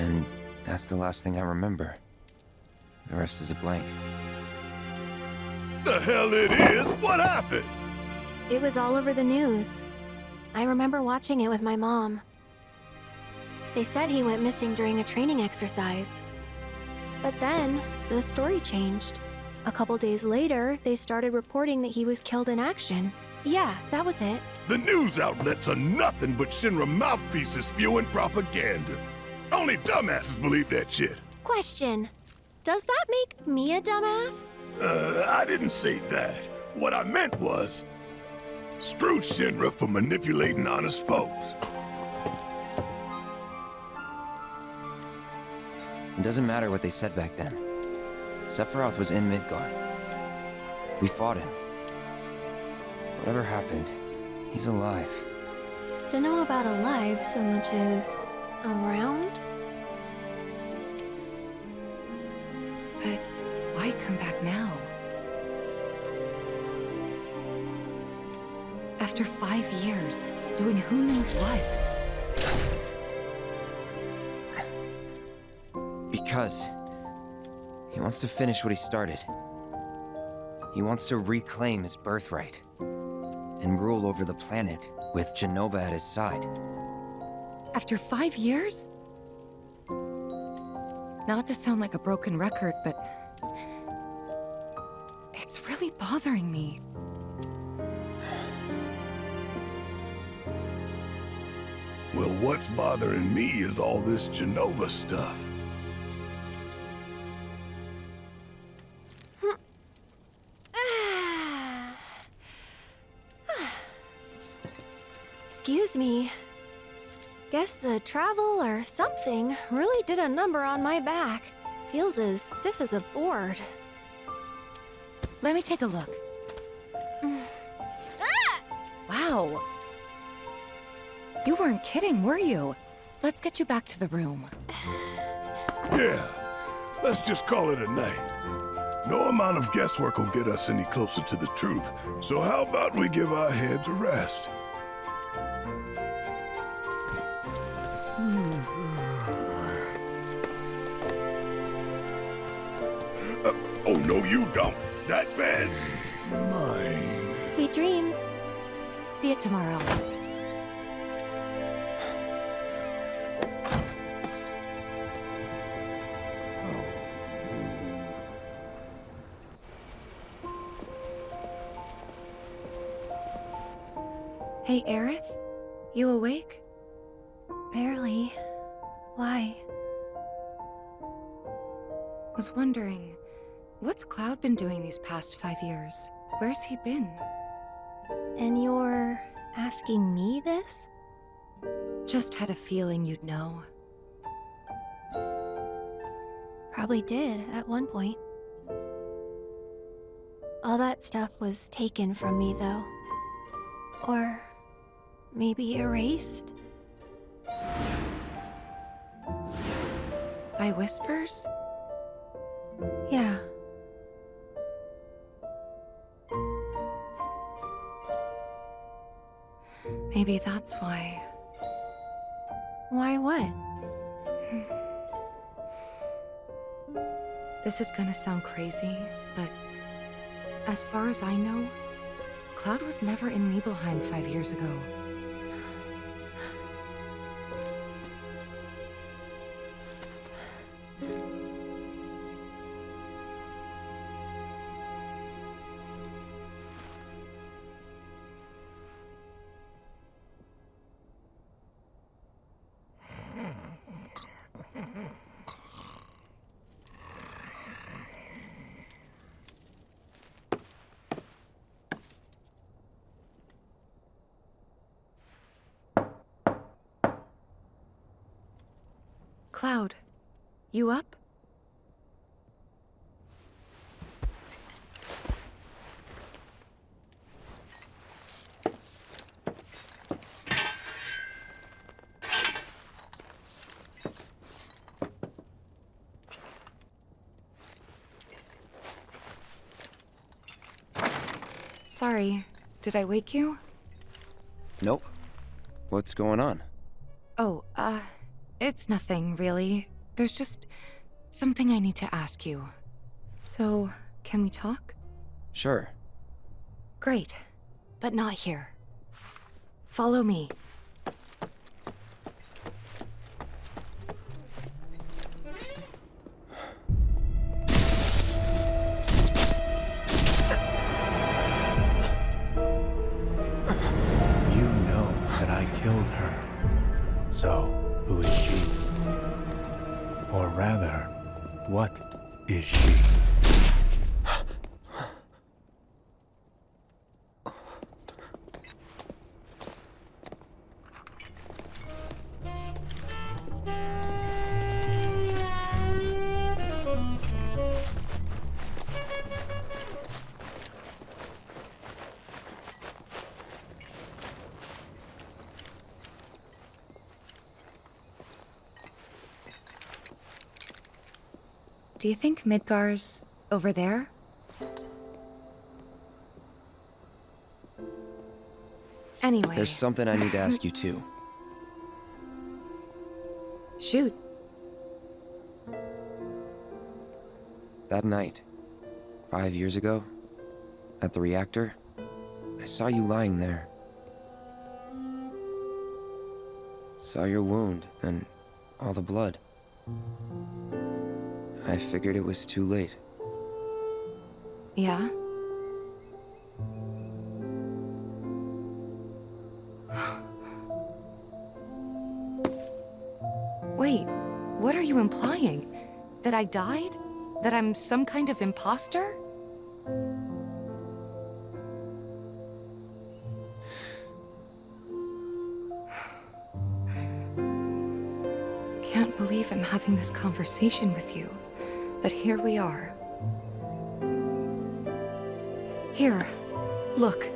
And that's the last thing I remember. The rest is a blank. The hell it is? What happened? It was all over the news. I remember watching it with my mom. They said he went missing during a training exercise. But then, the story changed. A couple days later, they started reporting that he was killed in action. Yeah, that was it. The news outlets are nothing but Shinra mouthpieces spewing propaganda. Only dumbasses believe that shit. Question. Does that make me a dumbass? I didn't say that. What I meant was, screw Shinra for manipulating honest folks. It doesn't matter what they said back then. Sephiroth was in Midgar. We fought him. Whatever happened, he's alive. Don't know about alive so much as around? But why come back now? After 5 years, doing who knows what? Because he wants to finish what he started. He wants to reclaim his birthright and rule over the planet with Jenova at his side. After 5 years? Not to sound like a broken record, but it's really bothering me. Well, what's bothering me is all this Jenova stuff. Excuse me. Guess the travel or something really did a number on my back. Feels as stiff as a board. Let me take a look. Wow. You weren't kidding, were you? Let's get you back to the room. Yeah, let's just call it a night. No amount of guesswork will get us any closer to the truth, so how about we give our heads a rest? Oh, no, you don't. That bed's mine. Sweet dreams. See you tomorrow. Hey, Aerith? You awake? Barely. Why? Was wondering, what's Cloud been doing these past 5 years? Where's he been? And you're asking me this? Just had a feeling you'd know. Probably did at one point. All that stuff was taken from me, though. Or maybe erased? By whispers? Yeah. Maybe that's why. Why what? This is gonna sound crazy, but as far as I know, Cloud was never in Nibelheim 5 years ago. Cloud, you up? Sorry, did I wake you? Nope. What's going on? Oh, it's nothing, really. There's just something I need to ask you. So, can we talk? Sure. Great, but not here. Follow me. You know that I killed her. So, who is she? Or rather, what is she? Do you think Midgar's over there? Anyway. There's something I need to ask you too. Shoot. That night, 5 years ago, at the reactor, I saw you lying there. Saw your wound and all the blood. I figured it was too late. Yeah? Wait, what are you implying? That I died? That I'm some kind of imposter? Can't believe I'm having this conversation with you, but here we are. Here, look.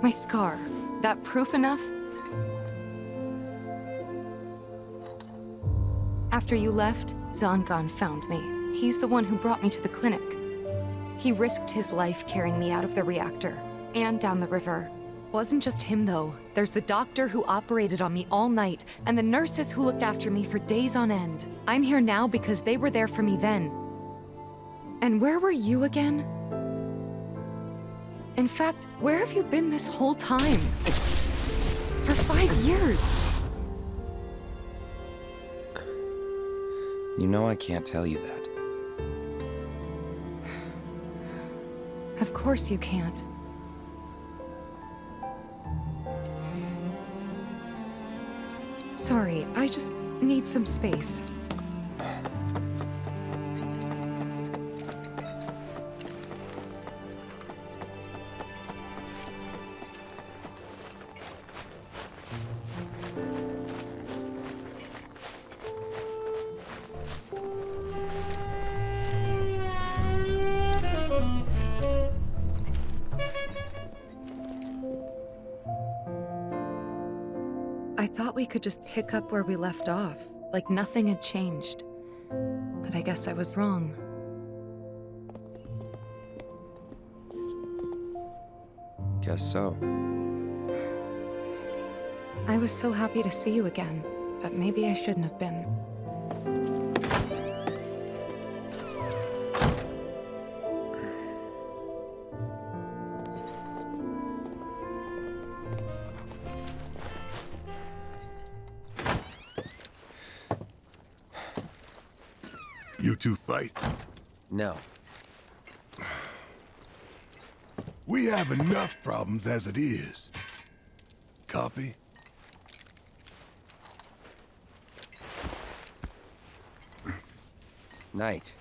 My scar. That proof enough? After you left, Zangan found me. He's the one who brought me to the clinic. He risked his life carrying me out of the reactor and down the river. Wasn't just him, though. There's the doctor who operated on me all night, and the nurses who looked after me for days on end. I'm here now because they were there for me then. And where were you again? In fact, where have you been this whole time? For 5 years. You know I can't tell you that. Of course you can't. Sorry, I just need some space. I thought we could just pick up where we left off, like nothing had changed. But I guess I was wrong. Guess so. I was so happy to see you again, but maybe I shouldn't have been. You two fight? No. We have enough problems as it is. Copy? Night.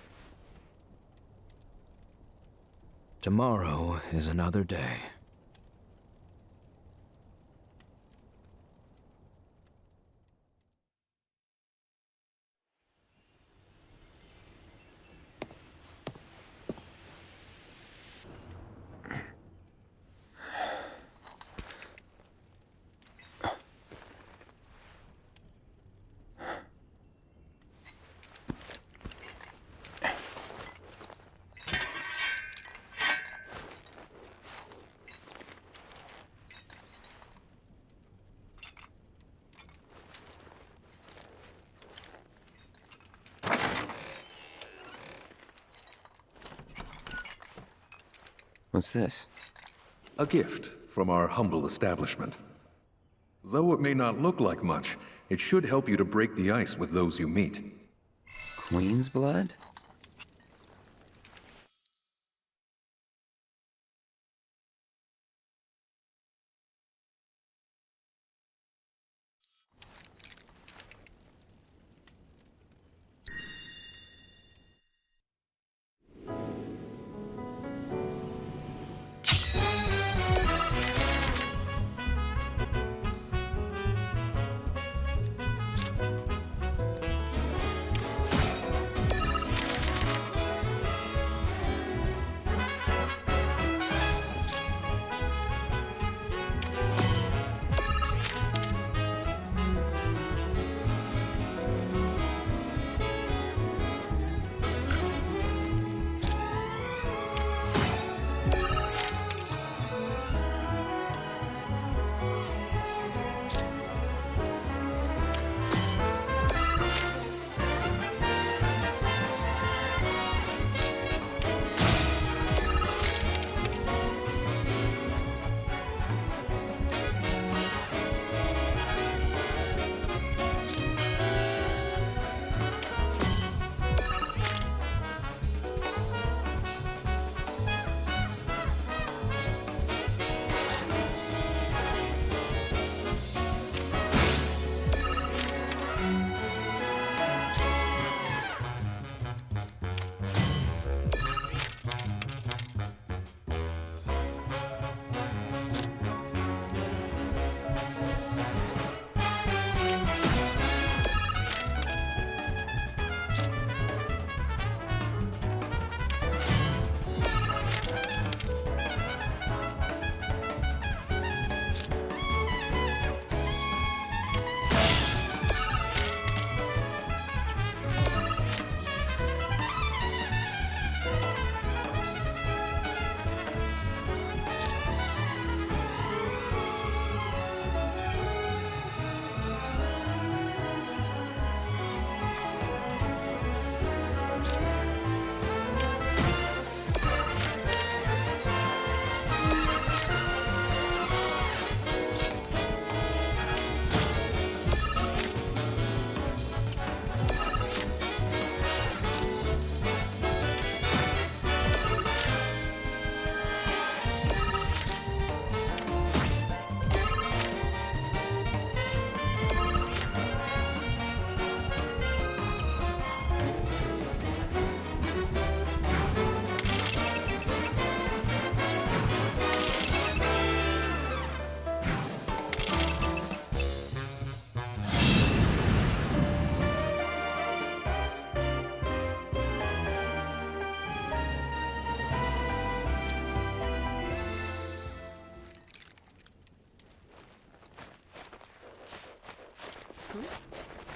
Tomorrow is another day. What's this? A gift from our humble establishment. Though it may not look like much, it should help you to break the ice with those you meet. Queen's blood?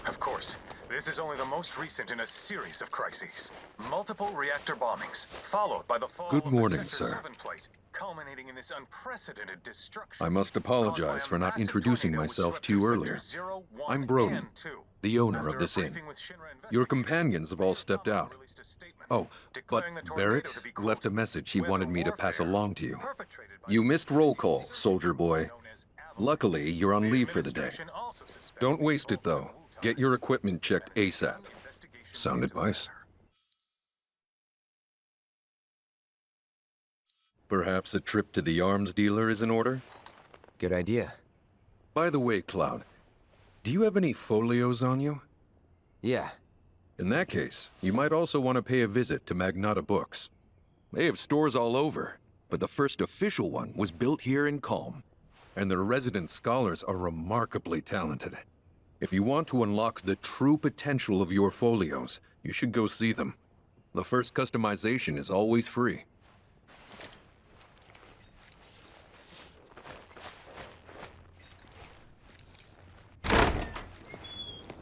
Of course, this is only the most recent in a series of crises. Multiple reactor bombings, followed by the fall Good of morning, the sir. Sector 7 plate, culminating in this unprecedented destruction. I must apologize for not introducing myself to you earlier. I'm Broden, the owner of this inn. Your companions have all stepped out. Oh, but Barrett left a message he wanted me to pass along to you. You missed roll call, soldier boy. Luckily, you're on leave for the day. Don't waste it, though. Get your equipment checked ASAP. Sound advice? Perhaps a trip to the arms dealer is in order? Good idea. By the way, Cloud, do you have any folios on you? Yeah. In that case, you might also want to pay a visit to Magnata Books. They have stores all over, but the first official one was built here in Calm, and their resident scholars are remarkably talented. If you want to unlock the true potential of your folios, you should go see them. The first customization is always free.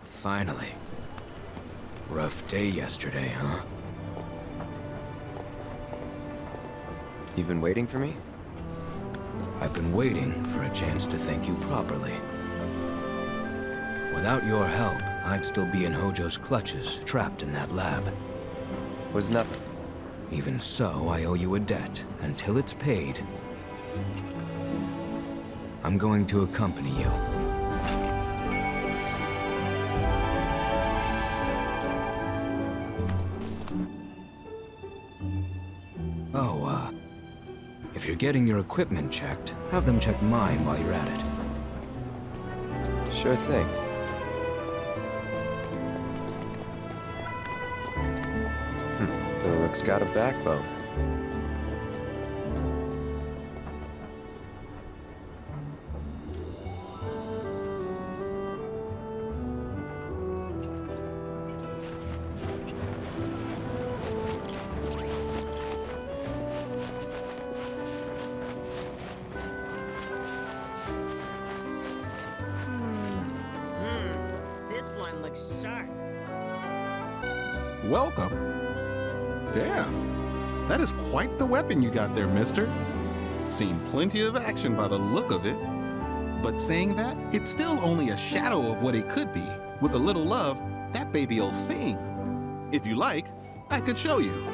Finally. Rough day yesterday, huh? You've been waiting for me? I've been waiting for a chance to thank you properly. Without your help, I'd still be in Hojo's clutches, trapped in that lab. Was nothing. Even so, I owe you a debt. Until it's paid, I'm going to accompany you. Oh, if you're getting your equipment checked, have them check mine while you're at it. Sure thing. The rook's got a backbone. This one looks sharp. Welcome. Damn. That is quite the weapon you got there, mister. Seen plenty of action by the look of it. But saying that, it's still only a shadow of what it could be. With a little love, that baby'll sing. If you like, I could show you.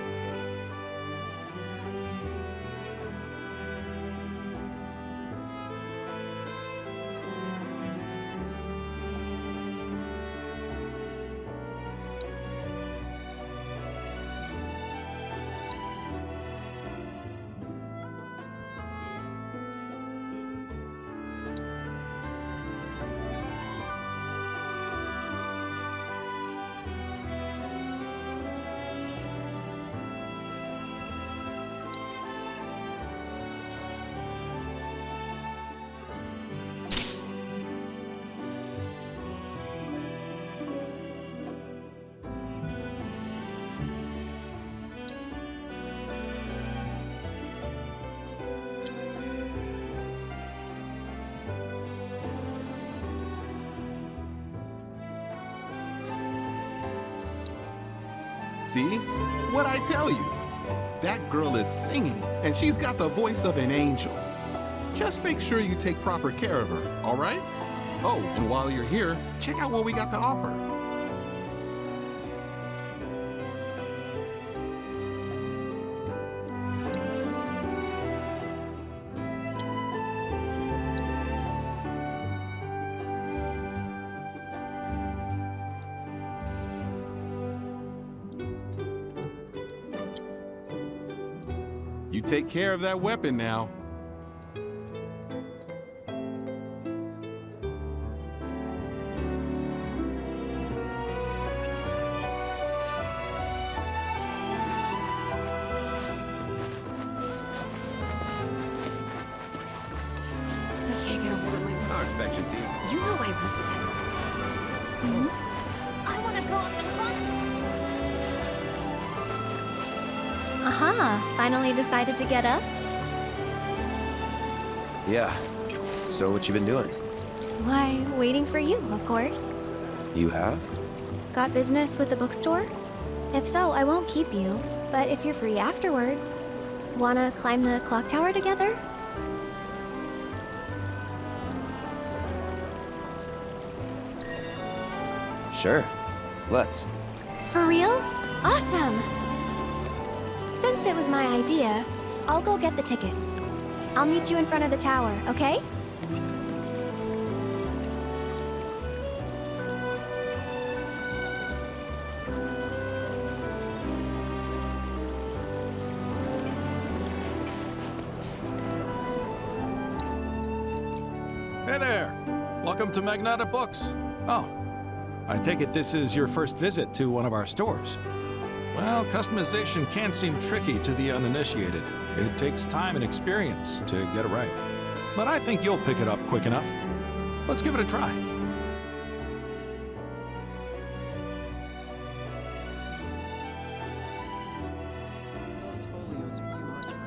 See? What'd I tell you? That girl is singing, and she's got the voice of an angel. Just make sure you take proper care of her, all right? Oh, and while you're here, check out what we got to offer. You take care of that weapon now. I can't get a hold of my Our inspection team. You know my roof is empty. I want to go up the front. Aha, finally decided to get up? Yeah. So what you been doing? Why, waiting for you, of course. You have? Got business with the bookstore? If so, I won't keep you. But if you're free afterwards, wanna climb the clock tower together? Sure. Let's. For real? Awesome! Since it was my idea, I'll go get the tickets. I'll meet you in front of the tower, okay? Hey there! Welcome to Magnata Books. Oh, I take it this is your first visit to one of our stores. Well, customization can seem tricky to the uninitiated. It takes time and experience to get it right. But I think you'll pick it up quick enough. Let's give it a try. Those folios are too much for me.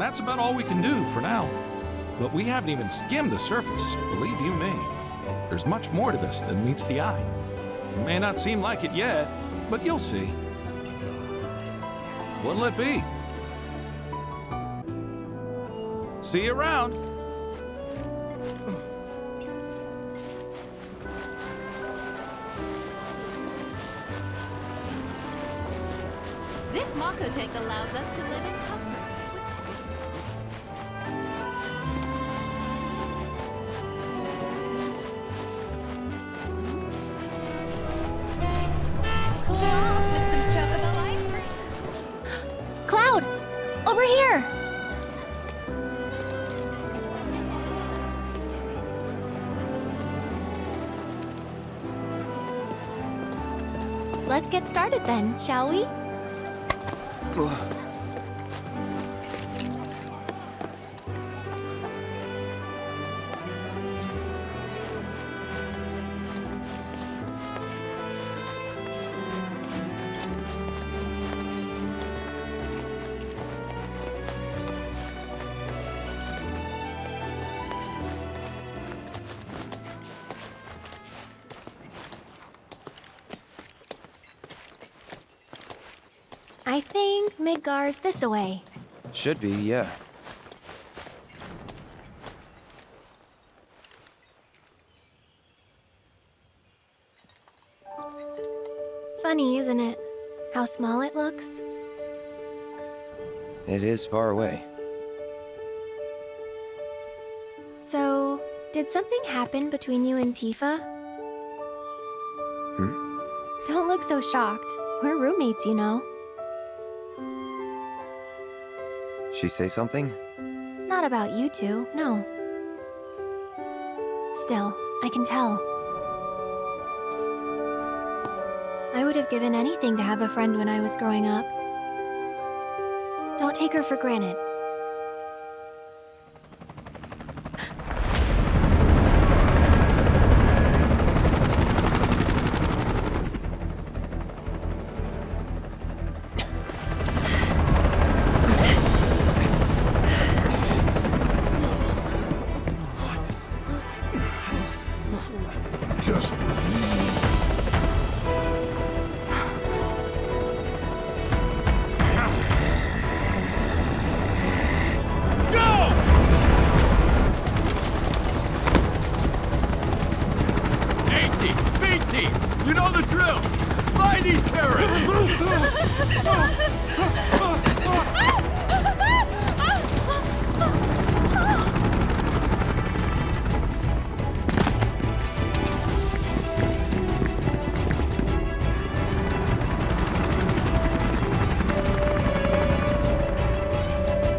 that's about all we can do for now. But we haven't even skimmed the surface, believe you me. There's much more to this than meets the eye. It may not seem like it yet, but you'll see. What'll it be? See you around. This Mako tank allows us to live in comfort. Cool off with some chocobo ice cream. Cloud! Over here! Let's get started then, shall we? I think Midgar's this way. Should be, yeah. Funny, isn't it? How small it looks? It is far away. So, did something happen between you and Tifa? Don't look so shocked. We're roommates, you know. She say something? Not about you two, no. Still, I can tell. I would have given anything to have a friend when I was growing up. Don't take her for granted. Just You know the drill! Find these terrorists!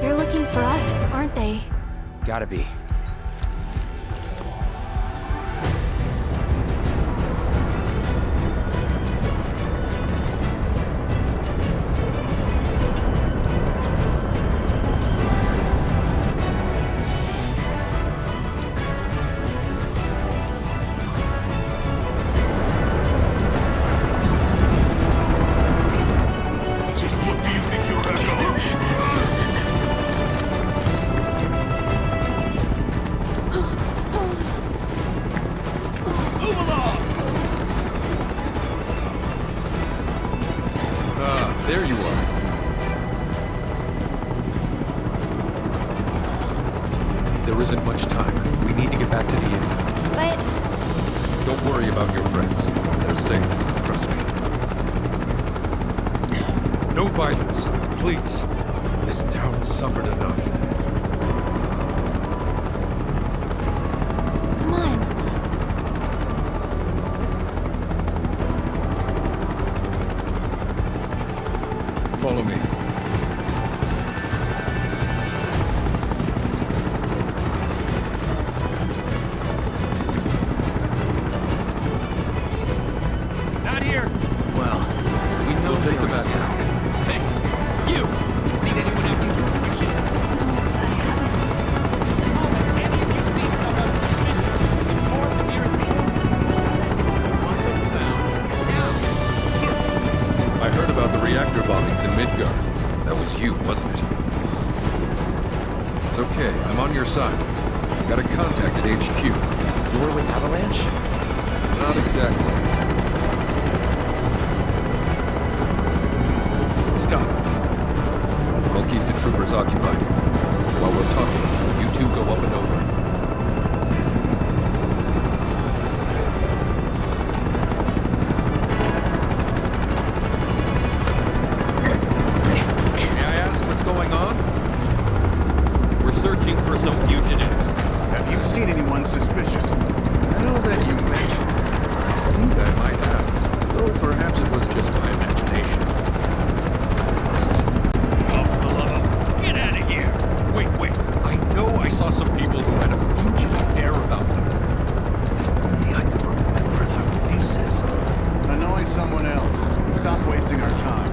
They're looking for us, aren't they? Gotta be. There you are. There isn't much time. We need to get back to the inn. But... Don't worry about your friends. They're safe. Trust me. No violence, please. This town suffered enough. Come on. Follow me. Not here! Well, we know We'll take they're them in out. town. Hey, you! Seen anyone acting suspicious? Any of you seen someone suspicious before the nearest found? Sir! I heard about the reactor bombings in Midgar. That was you, wasn't it? It's okay. I'm on your side. Got a contact at HQ. You were with Avalanche? Not exactly. Stop. I'll keep the troopers occupied. While we're talking, you two go up and over. May I ask what's going on? We're searching for some fugitives. Have you seen anyone suspicious? Now that you mention it, I think I might have. Though perhaps it was just my imagination. Oh, for the love of... Get out of here! Wait. I know I saw some people who had a fugitive air about them. If only I could remember their faces. Annoy someone else. Stop wasting our time.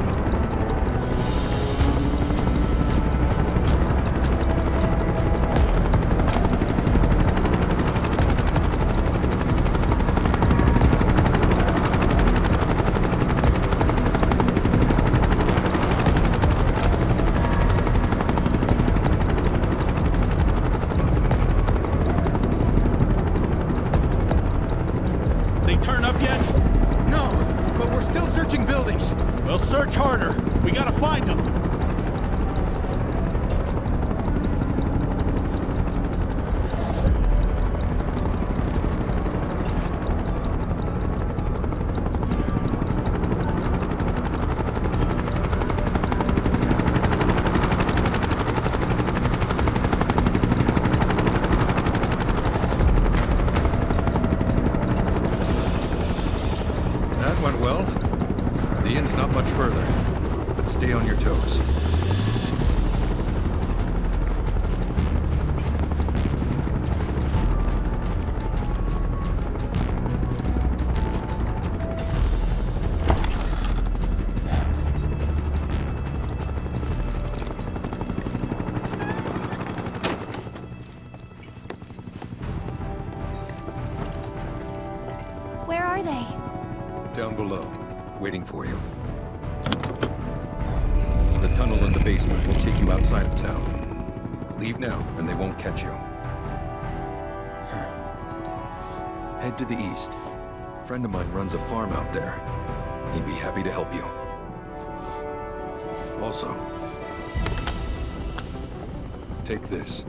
They turn up yet? No, but we're still searching buildings. We'll search harder. We gotta find them. That went well. The inn's not much further, but stay on your toes. Where are they? Down below, waiting for you. The tunnel in the basement will take you outside of town. Leave now, and they won't catch you. Head to the east. A friend of mine runs a farm out there. He'd be happy to help you. Also, take this.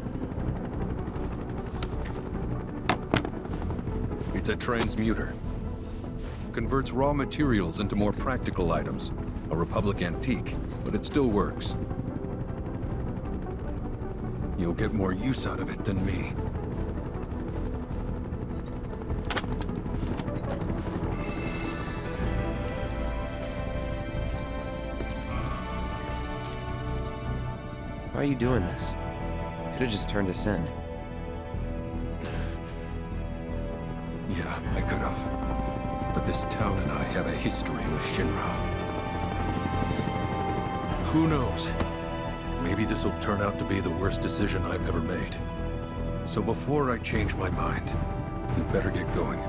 It's a transmuter. Converts raw materials into more practical items. A Republic antique, but it still works. You'll get more use out of it than me. Why are you doing this? Could have just turned us in. Yeah, I could have. But this town and I have a history with Shinra. Who knows? Maybe this will turn out to be the worst decision I've ever made. So before I change my mind, you better get going.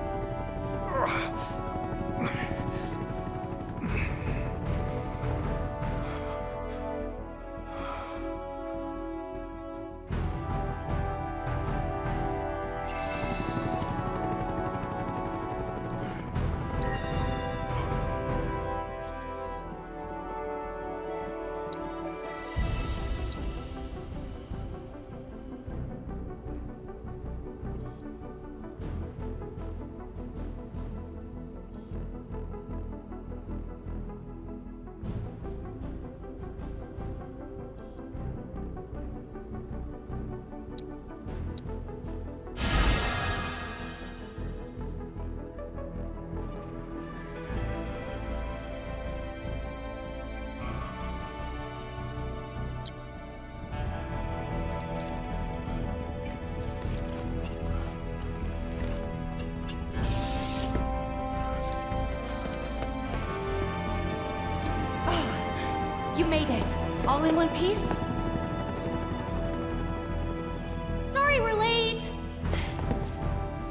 You made it! All in one piece? Sorry we're late!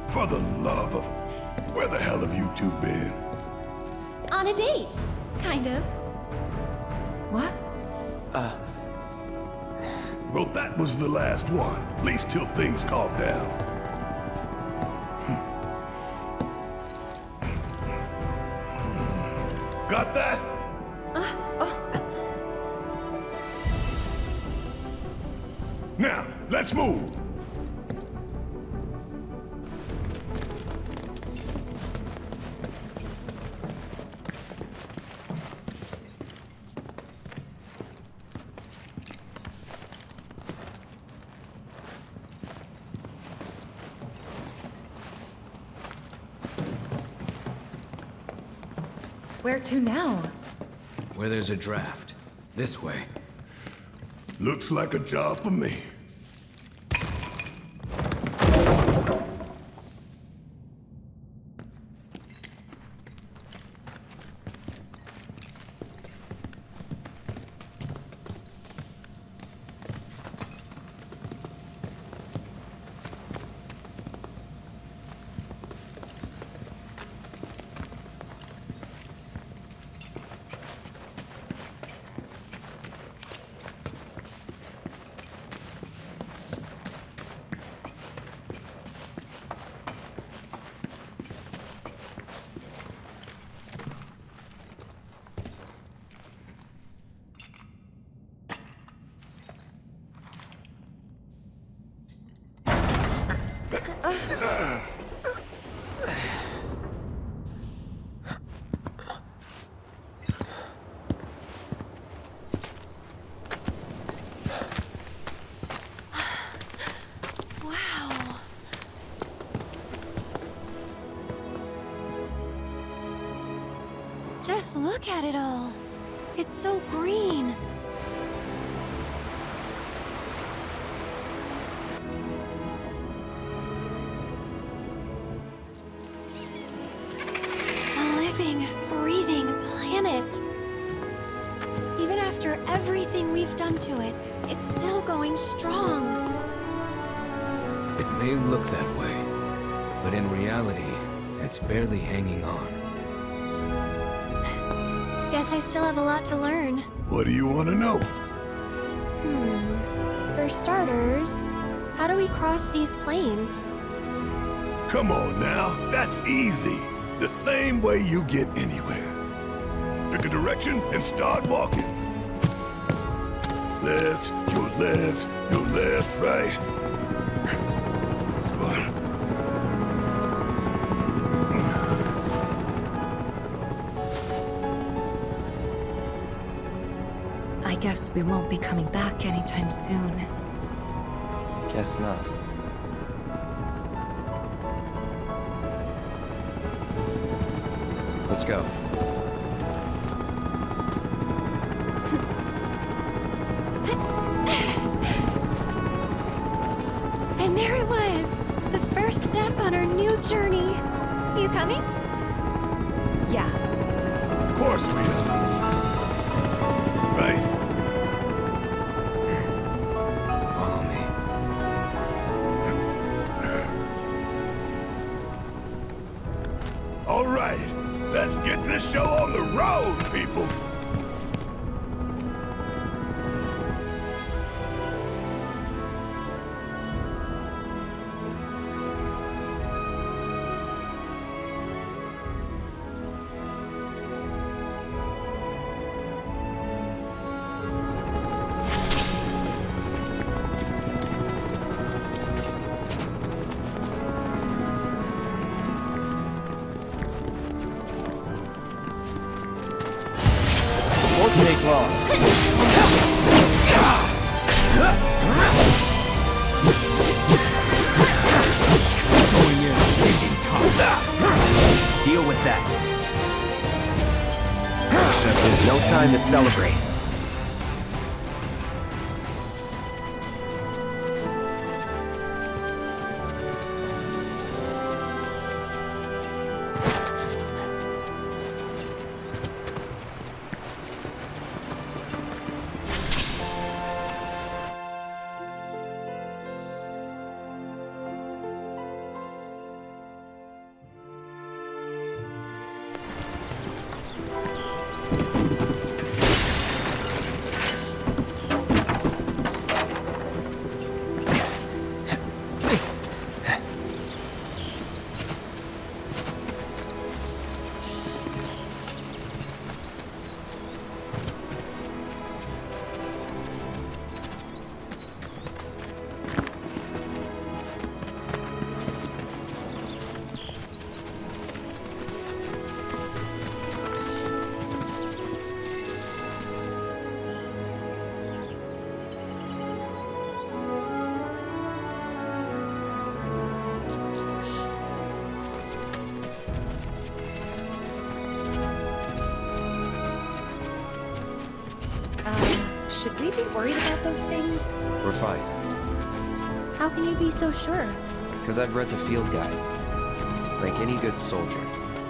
For the love of... Where the hell have you two been? On a date, kind of. What? Well, that was the last one. At least till things calm down. Got that? Now, let's move. Where to now? Where there's a draft. This way. Looks like a job for me. Just look at it all. It's so green. A living, breathing planet. Even after everything we've done to it, it's still going strong. It may look that way, but in reality, it's barely hanging on. Guess I still have a lot to learn. What do you want to know? For starters, how do we cross these plains? Come on now, that's easy. The same way you get anywhere. Pick a direction and start walking. Left, your left, your left, right. I guess we won't be coming back anytime soon. Guess not. Let's go. And there it was! The first step on our new journey. You coming? Yeah. Of course we are. Right? Follow me. All right, let's get this show on the road, people. Won't take long. Going in, taking top. Deal with that. Except there's no time to celebrate. Should we be worried about those things? We're fine. How can you be so sure? Because I've read the field guide. Like any good soldier.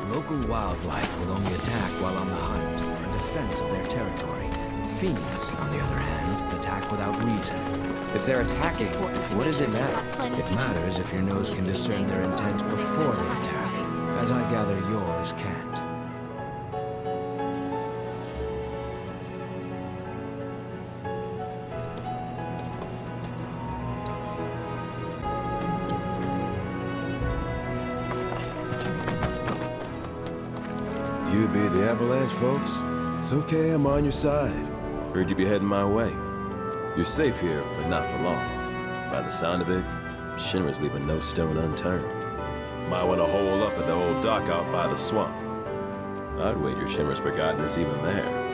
Local wildlife will only attack while on the hunt or in defense of their territory. Fiends, on the other hand, attack without reason. If they're attacking, what does it matter? It matters if your nose can discern their intent before they attack, as I gather yours can't. You be the Avalanche, folks? It's okay, I'm on your side. Heard you be heading my way. You're safe here, but not for long. By the sound of it, Shinra's leaving no stone unturned. Might want to hole up at the old dock out by the swamp. I'd wager Shinra's forgotten it's even there.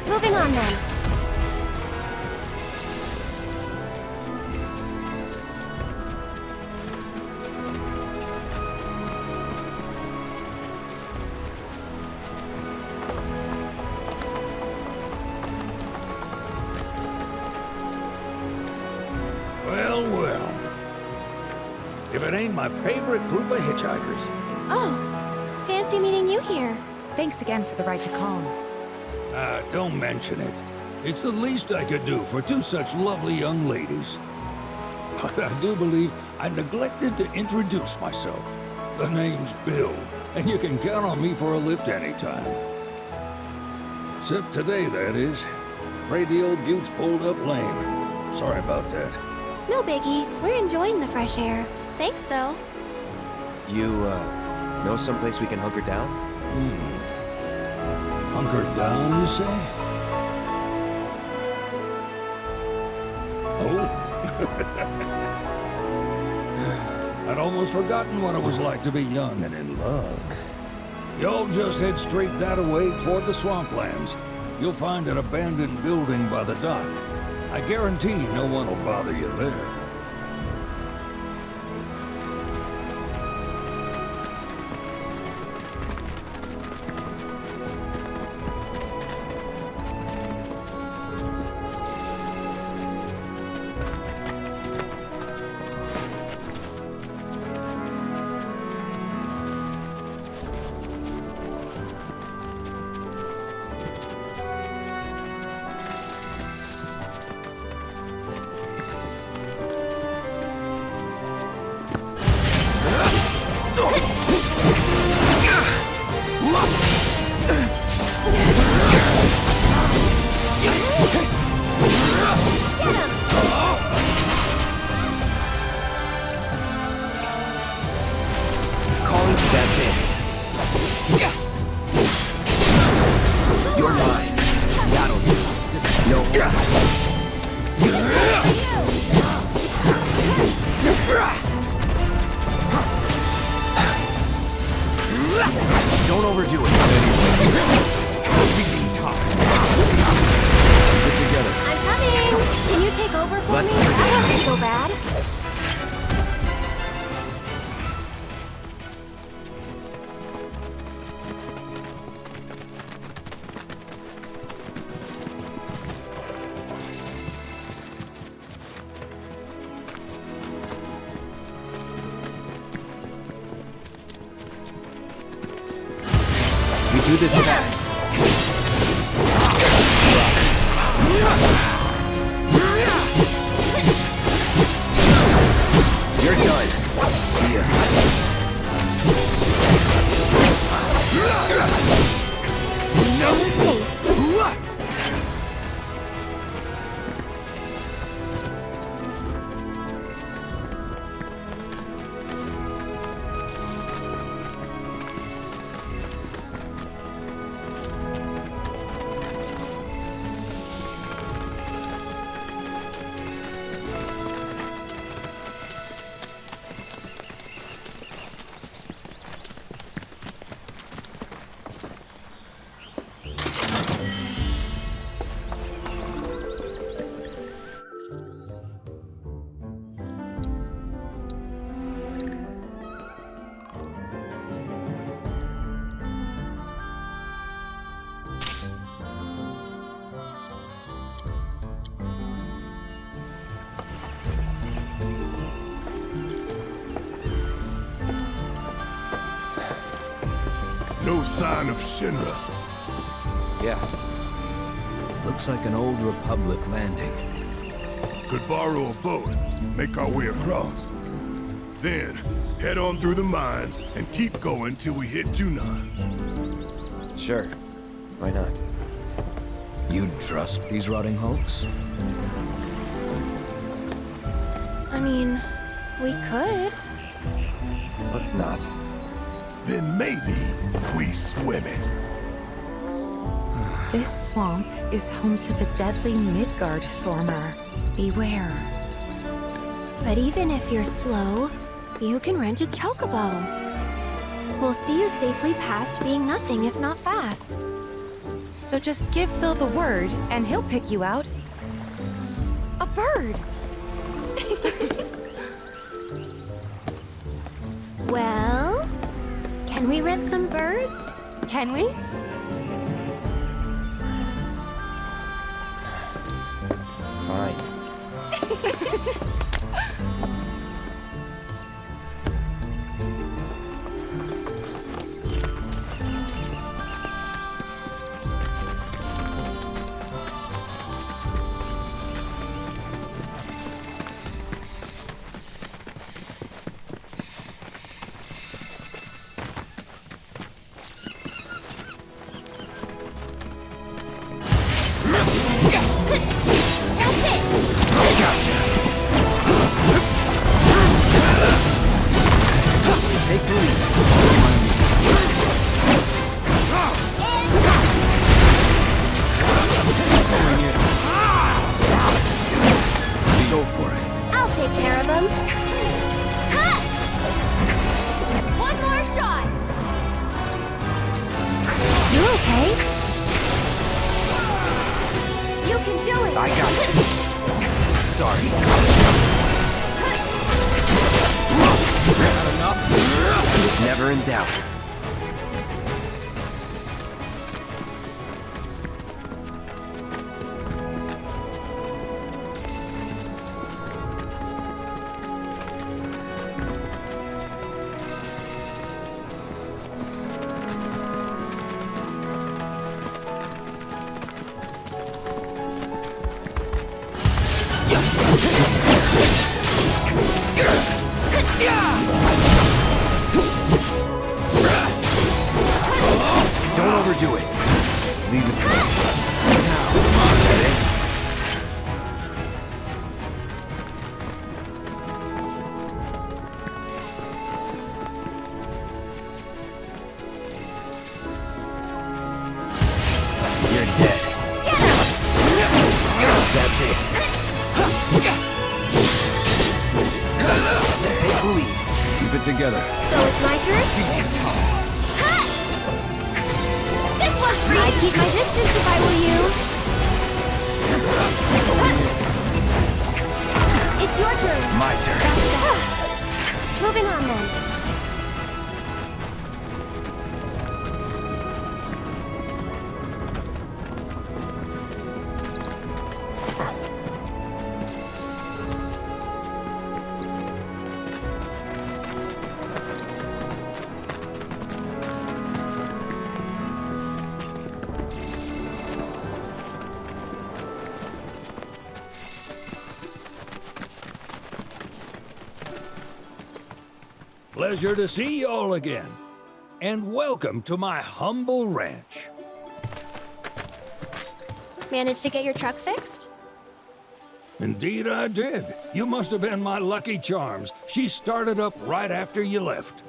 Moving on then. Well, well. If it ain't my favorite group of hitchhikers. Oh, fancy meeting you here. Thanks again for the ride to Calm. Don't mention it. It's the least I could do for two such lovely young ladies. But I do believe I neglected to introduce myself. The name's Bill, and you can count on me for a lift anytime. Except today, that is. Afraid the old bute's pulled up lame. Sorry about that. No biggie. We're enjoying the fresh air. Thanks, though. You, know someplace we can hunker down? Hunker down, you say? Oh. I'd almost forgotten what it was like to be young and in love. Y'all just head straight that away toward the swamplands. You'll find an abandoned building by the dock. I guarantee no one will bother you there. Don't overdo it. Get together. I'm coming! Can you take over for me? That wasn't so bad. We do this fast. You're done. See ya. No sign of Shinra. Yeah. Looks like an old Republic landing. Could borrow a boat, make our way across. Then, head on through the mines and keep going till we hit Junon. Sure. Why not? You'd trust these rotting hulks? I mean, we could. Let's not. Then maybe we swim it. This swamp is home to the deadly Midgarsormr. Beware. But even if you're slow, you can rent a chocobo. We'll see you safely past being nothing if not fast. So just give Bill the word, and he'll pick you out. A bird! Well, can we rent some birds? Can we? Fine. Never in doubt. Don't overdo it. Leave it to me. You're dead. That's it. Take the lead. Keep it together. So it's my turn? This one's free! I'd keep my distance if I were you. It's your turn. My turn. That's that. Moving on then. Pleasure to see y'all again. And welcome to my humble ranch. Managed to get your truck fixed? Indeed I did. You must have been my lucky charms. She started up right after you left.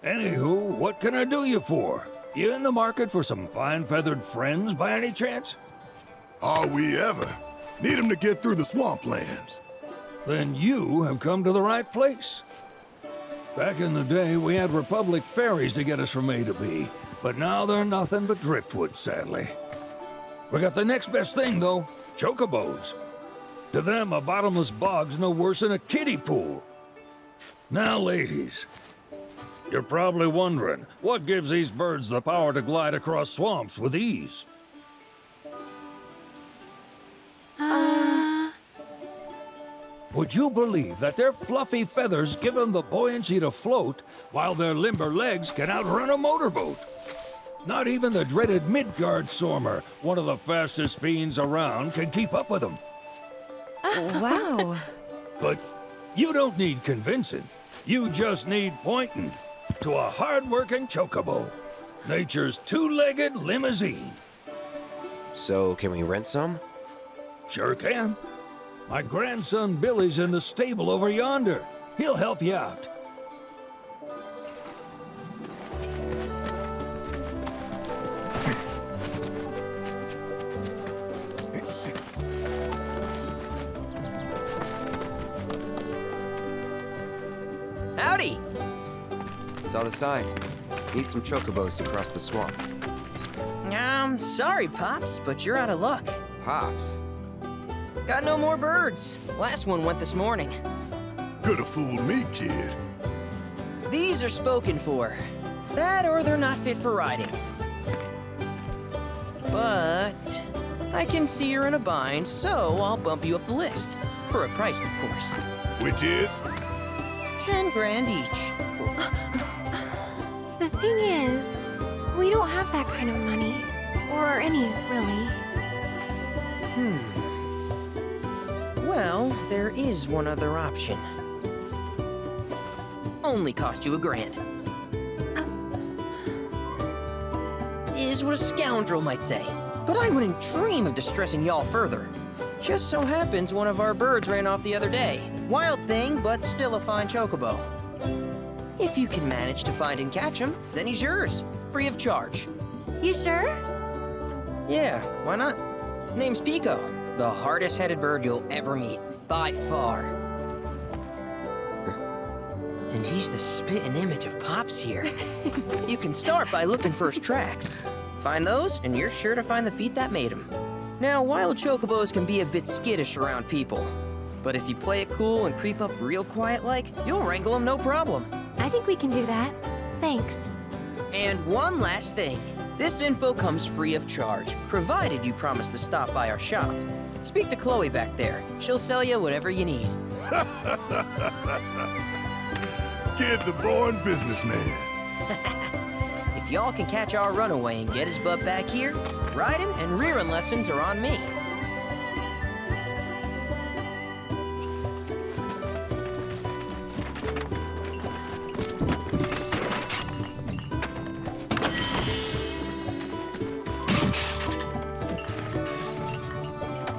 Anywho, what can I do you for? You in the market for some fine-feathered friends by any chance? Are we ever? Need them to get through the swamplands. Then you have come to the right place. Back in the day, we had Republic ferries to get us from A to B, but now they're nothing but driftwood, sadly. We got the next best thing, though, chocobos. To them, a bottomless bog's no worse than a kiddie pool. Now, ladies, you're probably wondering, what gives these birds the power to glide across swamps with ease? Would you believe that their fluffy feathers give them the buoyancy to float, while their limber legs can outrun a motorboat? Not even the dreaded Midgarsormr, one of the fastest fiends around, can keep up with them. Wow. But you don't need convincing. You just need pointing to a hard-working chocobo. Nature's two-legged limousine. So, can we rent some? Sure can. My grandson Billy's in the stable over yonder. He'll help you out. Howdy! Saw the sign. Need some chocobos to cross the swamp. Sorry, Pops, but you're out of luck. Pops? Got no more birds. Last one went this morning. Could've fooled me, kid. These are spoken for. That or they're not fit for riding. But I can see you're in a bind, so I'll bump you up the list. For a price, of course. Which is? 10 grand each. The thing is, we don't have that kind of money. Or any, really. Well, there is one other option. Only cost you $1,000. Is what a scoundrel might say. But I wouldn't dream of distressing y'all further. Just so happens one of our birds ran off the other day. Wild thing, but still a fine chocobo. If you can manage to find and catch him, then he's yours, free of charge. You sure? Yeah, why not? Name's Pico, the hardest-headed bird you'll ever meet, by far. And he's the spitting image of Pops here. You can start by looking for his tracks. Find those, and you're sure to find the feet that made him. Now, wild chocobos can be a bit skittish around people. But if you play it cool and creep up real quiet-like, you'll wrangle them no problem. I think we can do that. Thanks. And one last thing. This info comes free of charge, provided you promise to stop by our shop. Speak to Chloe back there. She'll sell you whatever you need. Kid's a born businessman. If y'all can catch our runaway and get his butt back here, riding and rearing lessons are on me.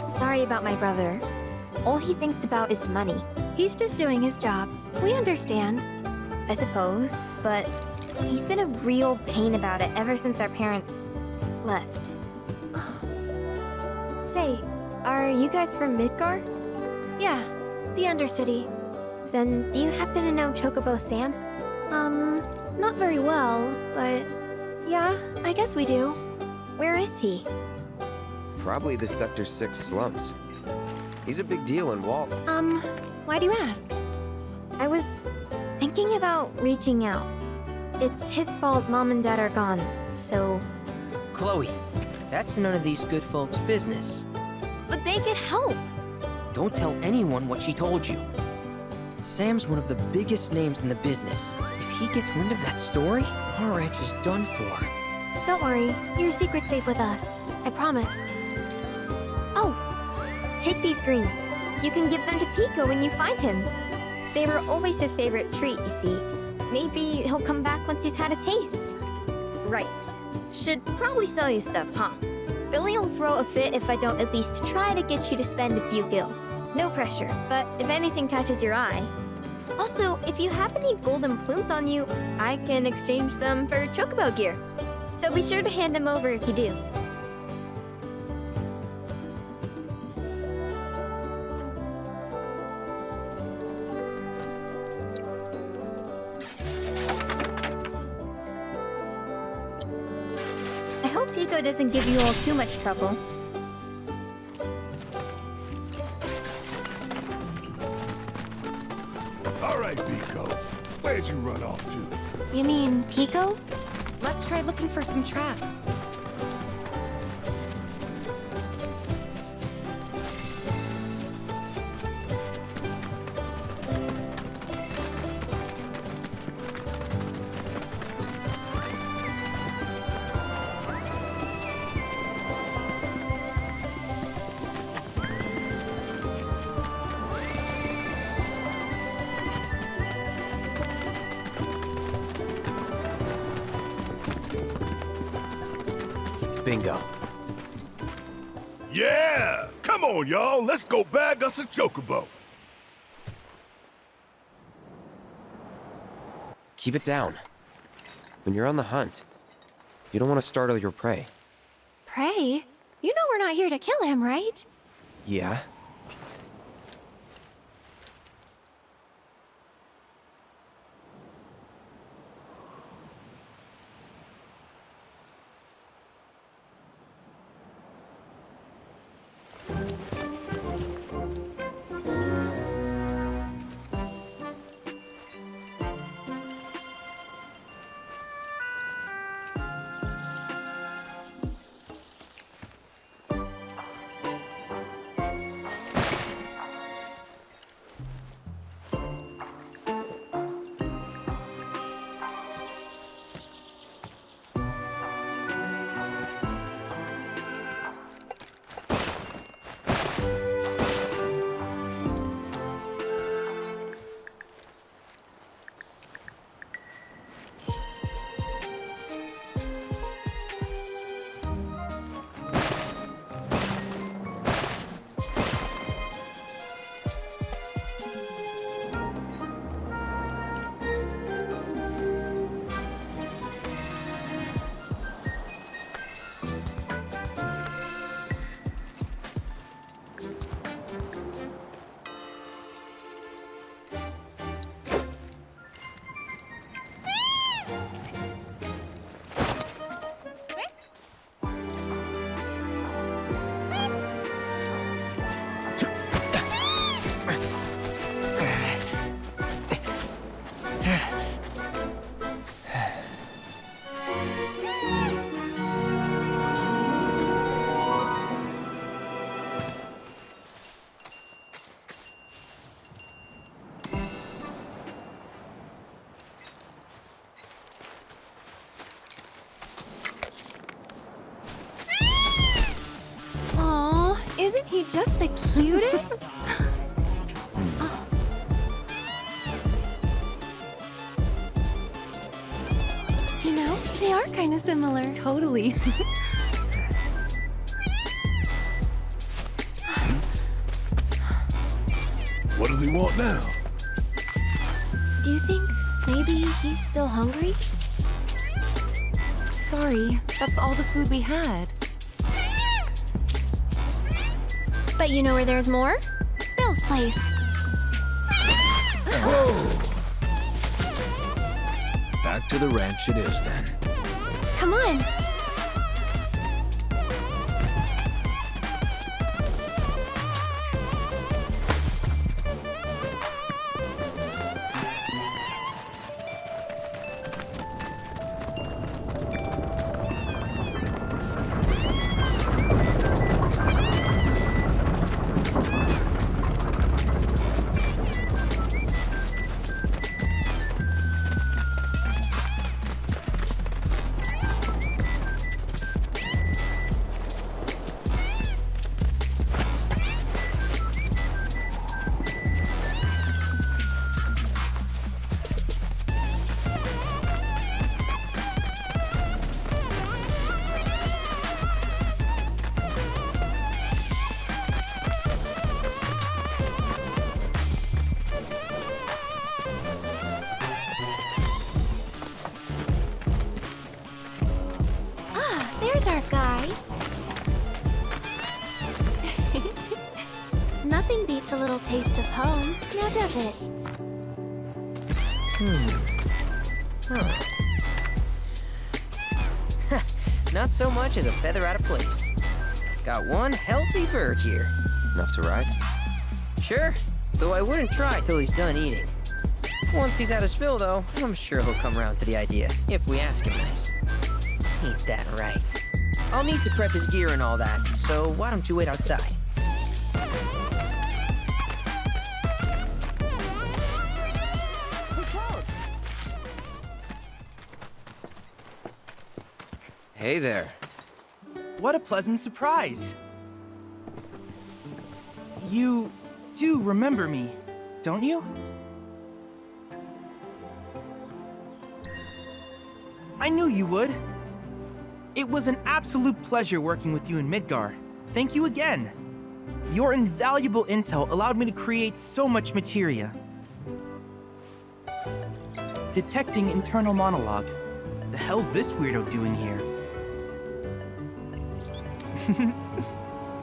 Sorry about my brother. All he thinks about is money. He's just doing his job. We understand. I suppose, but he's been a real pain about it ever since our parents left. Say, are you guys from Midgar? Yeah, the Undercity. Then do you happen to know Chocobo Sam? Not very well, but yeah, I guess we do. Where is he? Probably the Sector 6 slums. He's a big deal in Walt. Why do you ask? I was thinking about reaching out. It's his fault Mom and Dad are gone, so... Chloe, that's none of these good folks' business. But they could help. Don't tell anyone what she told you. Sam's one of the biggest names in the business. If he gets wind of that story, our ranch is done for. Don't worry, your secret's safe with us. I promise. Oh, take these greens. You can give them to Pico when you find him. They were always his favorite treat, you see. Maybe he'll come back once he's had a taste. Right. Should probably sell you stuff, huh? Billy will throw a fit if I don't at least try to get you to spend a few gil. No pressure, but if anything catches your eye. Also, if you have any golden plumes on you, I can exchange them for chocobo gear. So be sure to hand them over if you do. I hope Pico doesn't give you all too much trouble. All right, Pico. Where'd you run off to? You mean Pico? Let's try looking for some tracks. Bingo. Yeah! Come on, y'all. Let's go bag us a chocobo. Keep it down. When you're on the hunt, you don't want to startle your prey. Prey? You know we're not here to kill him, right? Yeah? Isn't he just the cutest? You know, they are kind of similar. Totally. What does he want now? Do you think maybe he's still hungry? Sorry, that's all the food we had. But you know where there's more? Bill's place. Back to the ranch it is then. Come on. right? Nothing beats a little taste of home, now does it? Not so much as a feather out of place. Got one healthy bird here. Enough to ride? Sure, though I wouldn't try till he's done eating. Once he's had his fill, though, I'm sure he'll come around to the idea, if we ask him nice. Ain't that right? I'll need to prep his gear and all that, so why don't you wait outside? Hey there. What a pleasant surprise. You do remember me, don't you? I knew you would. It was an absolute pleasure working with you in Midgar. Thank you again. Your invaluable intel allowed me to create so much materia. Detecting internal monologue. The hell's this weirdo doing here?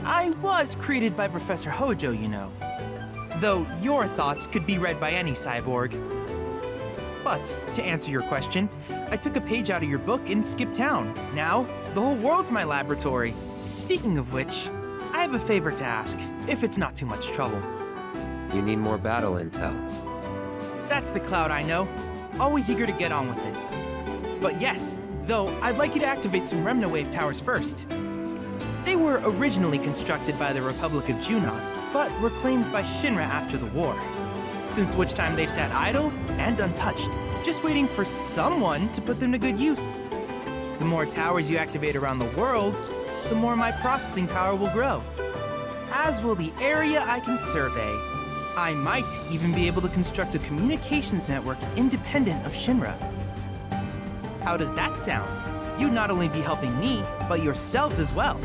I was created by Professor Hojo, you know. Though your thoughts could be read by any cyborg. But, to answer your question, I took a page out of your book and skipped town. Now, the whole world's my laboratory. Speaking of which, I have a favor to ask, if it's not too much trouble. You need more battle intel. That's the Cloud I know. Always eager to get on with it. But yes, though, I'd like you to activate some Remnawave towers first. They were originally constructed by the Republic of Junon, but were claimed by Shinra after the war. Since which time they've sat idle and untouched, just waiting for someone to put them to good use. The more towers you activate around the world, the more my processing power will grow. As will the area I can survey. I might even be able to construct a communications network independent of Shinra. How does that sound? You'd not only be helping me, but yourselves as well.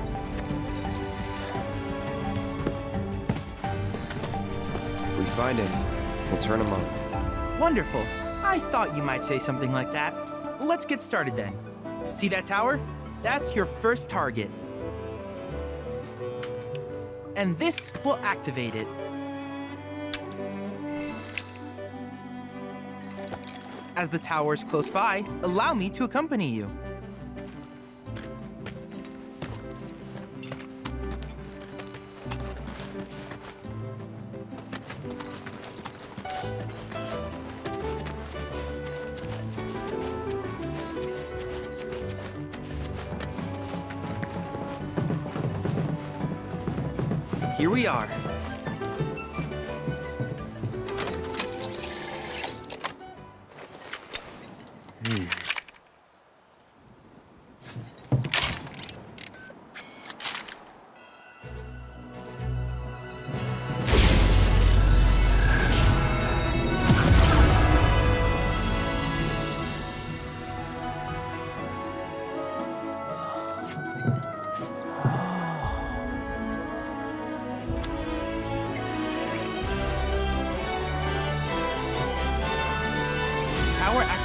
If we find him, we'll turn him on. Wonderful. I thought you might say something like that. Let's get started then. See that tower? That's your first target. And this will activate it. As the tower's close by, allow me to accompany you. Here we are.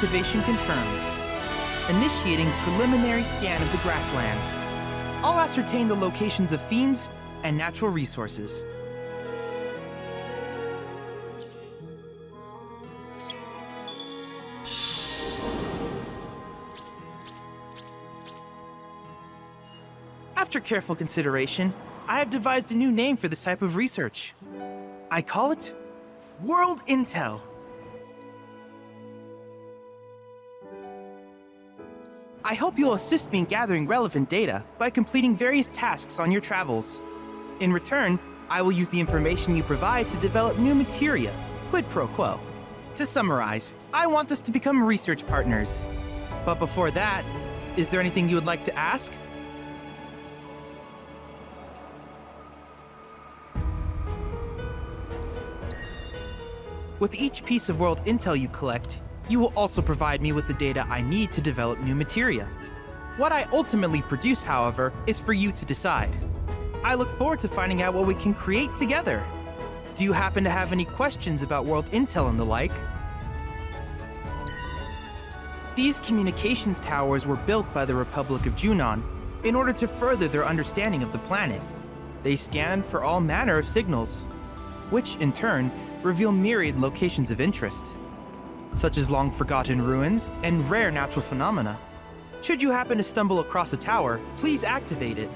Activation confirmed. Initiating preliminary scan of the grasslands. I'll ascertain the locations of fiends and natural resources. After careful consideration, I have devised a new name for this type of research. I call it World Intel. I hope you'll assist me in gathering relevant data by completing various tasks on your travels. In return, I will use the information you provide to develop new materia, quid pro quo. To summarize, I want us to become research partners. But before that, is there anything you would like to ask? With each piece of world intel you collect, you will also provide me with the data I need to develop new materia. What I ultimately produce, however, is for you to decide. I look forward to finding out what we can create together. Do you happen to have any questions about world intel and the like? These communications towers were built by the Republic of Junon, in order to further their understanding of the planet. They scan for all manner of signals, which in turn reveal myriad locations of interest, such as long-forgotten ruins and rare natural phenomena. Should you happen to stumble across a tower, please activate it.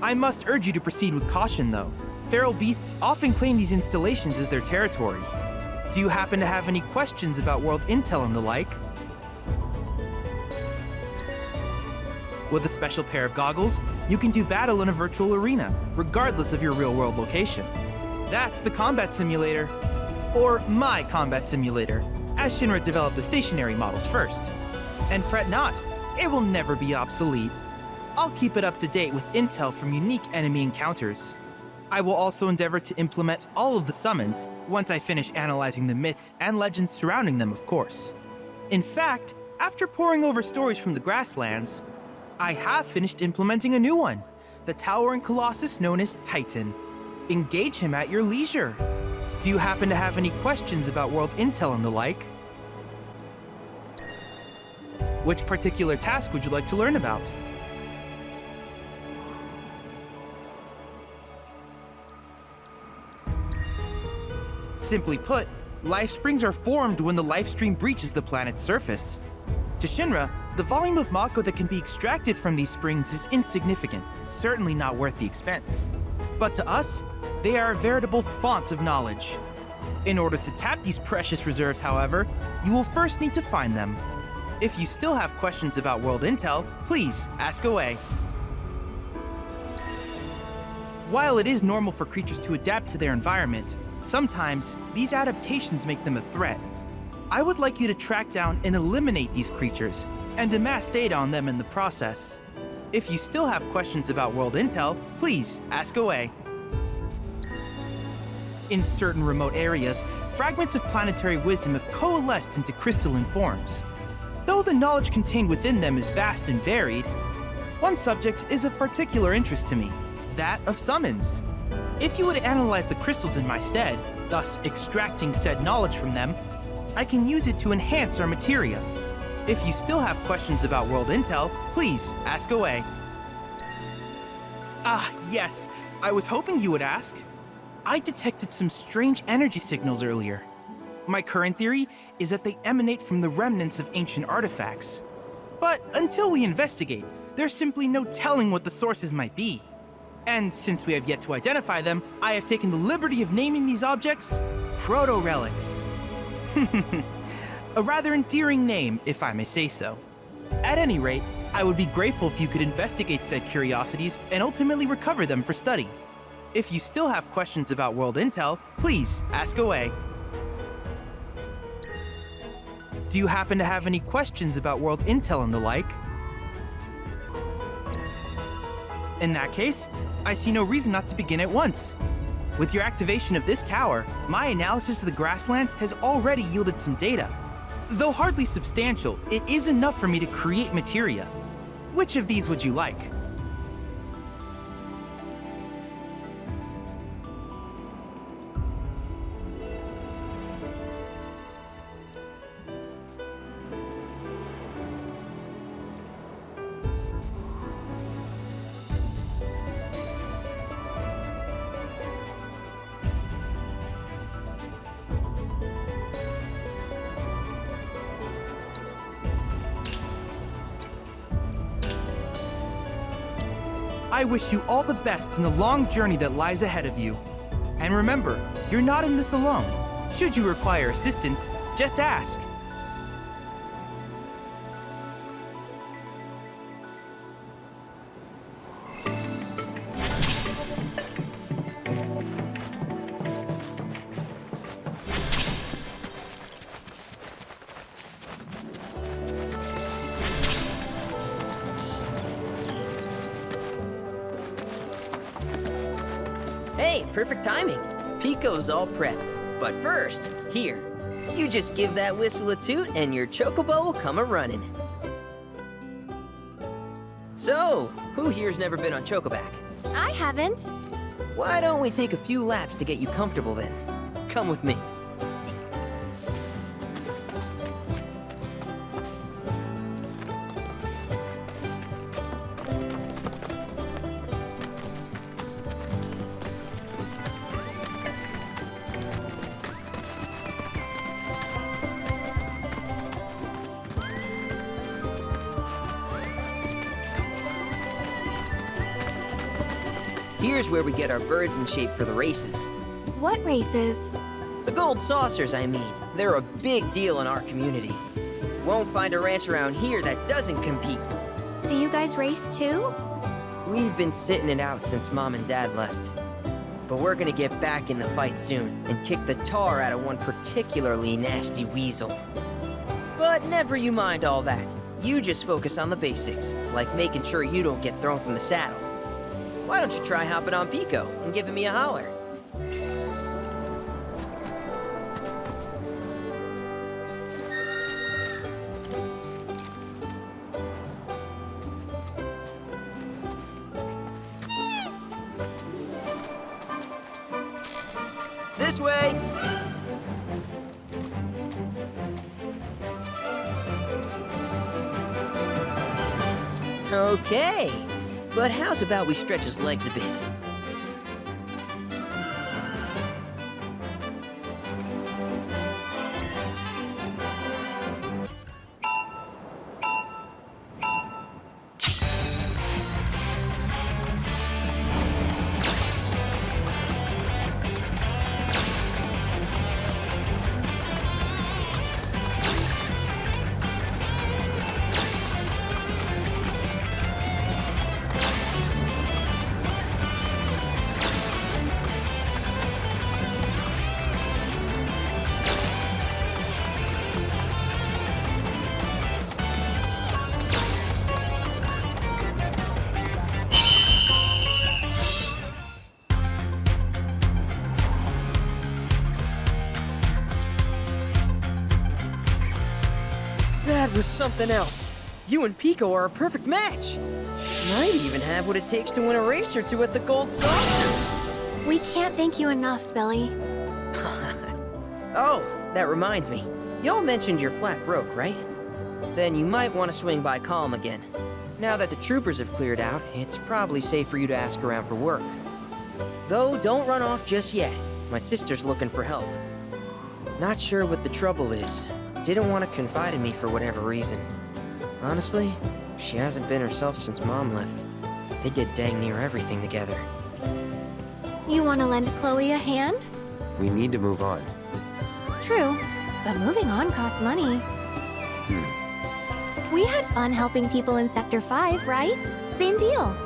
I must urge you to proceed with caution, though. Feral beasts often claim these installations as their territory. Do you happen to have any questions about world intel and the like? With a special pair of goggles, you can do battle in a virtual arena, regardless of your real-world location. That's the combat simulator. Or my combat simulator, as Shinra developed the stationary models first. And fret not, it will never be obsolete. I'll keep it up to date with intel from unique enemy encounters. I will also endeavor to implement all of the summons once I finish analyzing the myths and legends surrounding them, of course. In fact, after poring over stories from the grasslands, I have finished implementing a new one, the towering colossus known as Titan. Engage him at your leisure. Do you happen to have any questions about world intel and the like? Which particular task would you like to learn about? Simply put, life springs are formed when the life stream breaches the planet's surface. To Shinra, the volume of Mako that can be extracted from these springs is insignificant, certainly not worth the expense. But to us, they are a veritable font of knowledge. In order to tap these precious reserves, however, you will first need to find them. If you still have questions about world intel, please ask away. While it is normal for creatures to adapt to their environment, sometimes these adaptations make them a threat. I would like you to track down and eliminate these creatures, and amass data on them in the process. If you still have questions about world intel, please ask away. In certain remote areas, fragments of planetary wisdom have coalesced into crystalline forms. Though the knowledge contained within them is vast and varied, one subject is of particular interest to me, that of summons. If you would analyze the crystals in my stead, thus extracting said knowledge from them, I can use it to enhance our materia. If you still have questions about world intel, please ask away. Ah, yes, I was hoping you would ask. I detected some strange energy signals earlier. My current theory is that they emanate from the remnants of ancient artifacts. But until we investigate, there's simply no telling what the sources might be. And since we have yet to identify them, I have taken the liberty of naming these objects proto-relics. A rather endearing name, if I may say so. At any rate, I would be grateful if you could investigate said curiosities and ultimately recover them for study. If you still have questions about world intel, please ask away. Do you happen to have any questions about world intel and the like? In that case, I see no reason not to begin at once. With your activation of this tower, my analysis of the grasslands has already yielded some data. Though hardly substantial, it is enough for me to create materia. Which of these would you like? I wish you all the best in the long journey that lies ahead of you. And remember, you're not in this alone. Should you require assistance, just ask. Hey, perfect timing. Pico's all prepped. But first, here, you just give that whistle a toot and your chocobo will come a-running. So, who here's never been on Chocoback? I haven't. Why don't we take a few laps to get you comfortable then? Come with me. Here's where we get our birds in shape for the races. What races? The gold saucers, I mean. They're a big deal in our community. Won't find a ranch around here that doesn't compete. So you guys race too? We've been sitting it out since Mom and Dad left. But we're gonna get back in the fight soon and kick the tar out of one particularly nasty weasel. But never you mind all that. You just focus on the basics, like making sure you don't get thrown from the saddle. Why don't you try hopping on Pico and giving me a holler? This way! Okay, but how's about we stretch his legs a bit? That was something else. You and Pico are a perfect match. Might even have what it takes to win a race or two at the Gold Saucer. We can't thank you enough, Billy. Oh, that reminds me. Y'all mentioned your flat broke, right? Then you might want to swing by Calm again. Now that the troopers have cleared out, it's probably safe for you to ask around for work. Though, don't run off just yet. My sister's looking for help. Not sure what the trouble is. Didn't want to confide in me for whatever reason. Honestly, she hasn't been herself since Mom left. They did dang near everything together. You want to lend Chloe a hand? We need to move on. True, but moving on costs money. We had fun helping people in Sector 5, right? Same deal.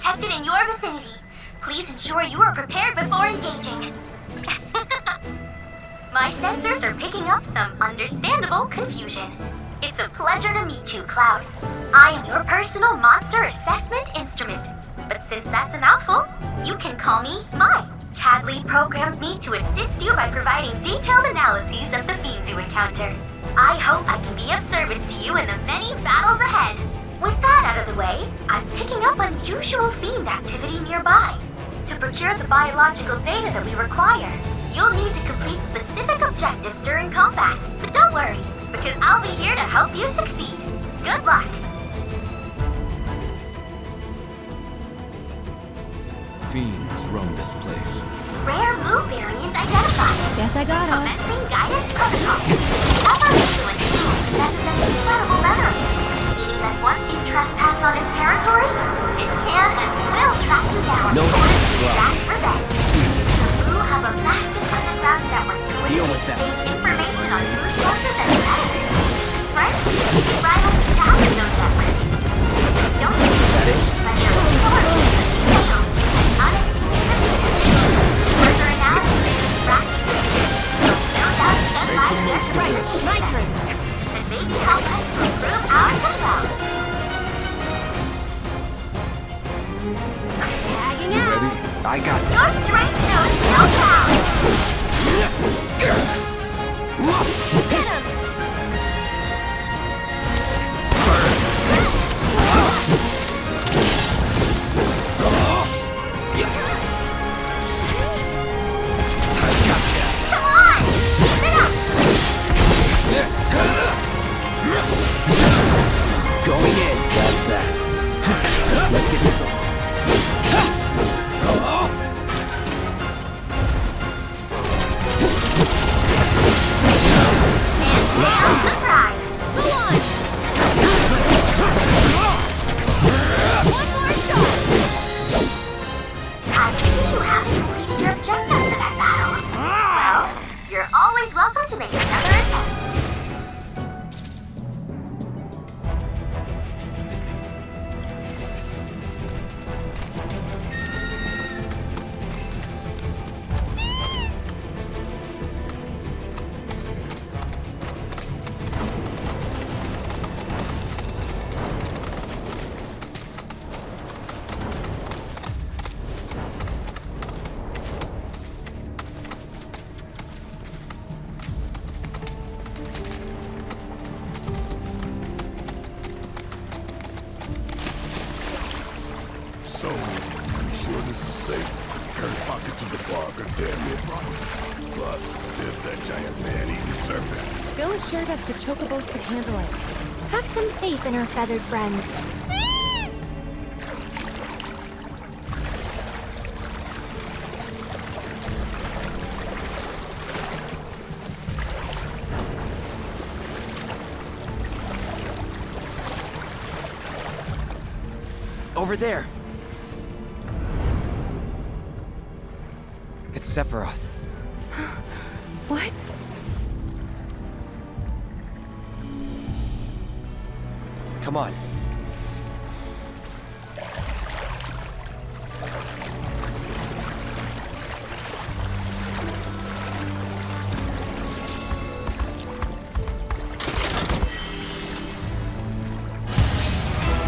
detected in your vicinity. Please ensure you are prepared before engaging. My sensors are picking up some understandable confusion. It's a pleasure to meet you, Cloud. I am your personal monster assessment instrument. But since that's a mouthful, you can call me Mai. Chadley programmed me to assist you by providing detailed analyses of the fiends you encounter. I hope I can be of service to you in the many battles ahead. With that out of the way, I'm picking up unusual fiend activity nearby. To procure the biological data that we require, you'll need to complete specific objectives during combat. But don't worry, because I'll be here to help you succeed. Good luck! Fiends roam this place. Rare move variant identified. Guess I got her. Commencing guidance protocol. The upper influence tool possesses an incredible memory, meaning that once you've trespassed on its territory, it can and will track you down in order to exact revenge. The Moo have a massive underground network through which they exchange information on food sources and predators. Friends, rivals to challenge those networks. Don't forget, but your resources, details, and honesty is the further analysis and tracking. No doubt shed light on their strengths. My turn. And maybe help us to improve ours as well. Tagging out. Ready? I got this. Your strength knows no bounds. Get him. Come on! Sit up! Going in. That's that. Let's get this on. Surprised! Go on. One more shot. I see you haven't completed your objectives for that battle. Well, you're always welcome to make another attempt. So, you sure this is safe? Every pocket to the bar are damn near bottomless. Plus, there's that giant man-eating serpent. Bill assured us the chocobos could handle it. Have some faith in our feathered friends. Over there! It's Sephiroth. What? Come on.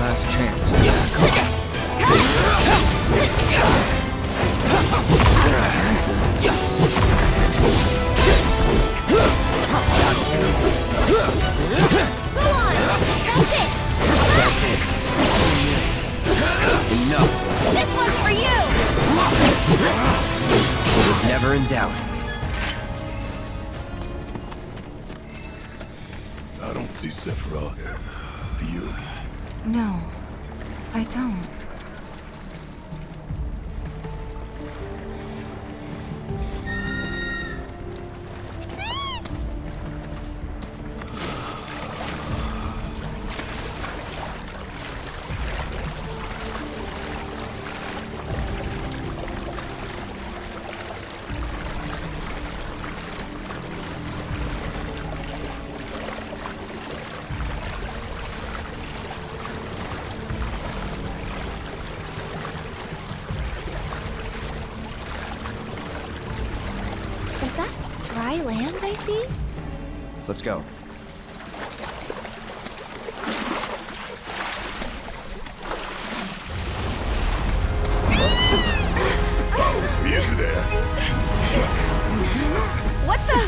Last chance. Go on. That's it. Enough. This one's for you. It was never in doubt. I don't see Sephiroth. Do you? No, I don't. Is that dry land I see? Let's go. Easy there. What the?